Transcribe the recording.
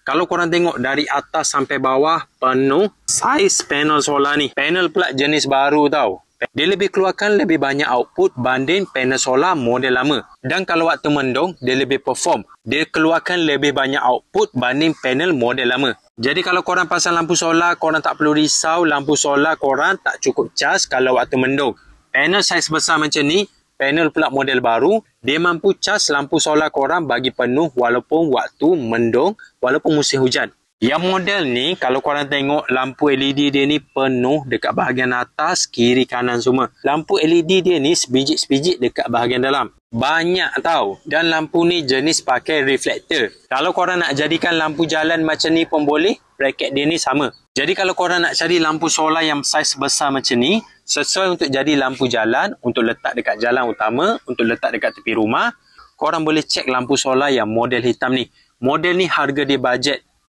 Kalau korang tengok dari atas sampai bawah penuh saiz panel solar ni. Panel pula jenis baru tau. Dia lebih keluarkan lebih banyak output banding panel solar model lama. Dan kalau waktu mendung, dia lebih perform. Dia keluarkan lebih banyak output banding panel model lama. Jadi kalau korang pasang lampu solar, korang tak perlu risau lampu solar korang tak cukup cas kalau waktu mendung. Panel saiz besar macam ni, panel pula model baru, dia mampu cas lampu solar korang bagi penuh walaupun waktu mendung, walaupun musim hujan. Yang model ni, kalau korang tengok lampu LED dia ni penuh dekat bahagian atas, kiri, kanan semua. Lampu LED dia ni sebiji-sebiji dekat bahagian dalam. Banyak tau. Dan lampu ni jenis pakai reflektor. Kalau korang nak jadikan lampu jalan macam ni pun boleh, bracket dia ni sama. Jadi kalau korang nak cari lampu solar yang saiz besar macam ni, sesuai untuk jadi lampu jalan, untuk letak dekat jalan utama, untuk letak dekat tepi rumah, korang boleh cek lampu solar yang model hitam ni. Model ni harga dia bajet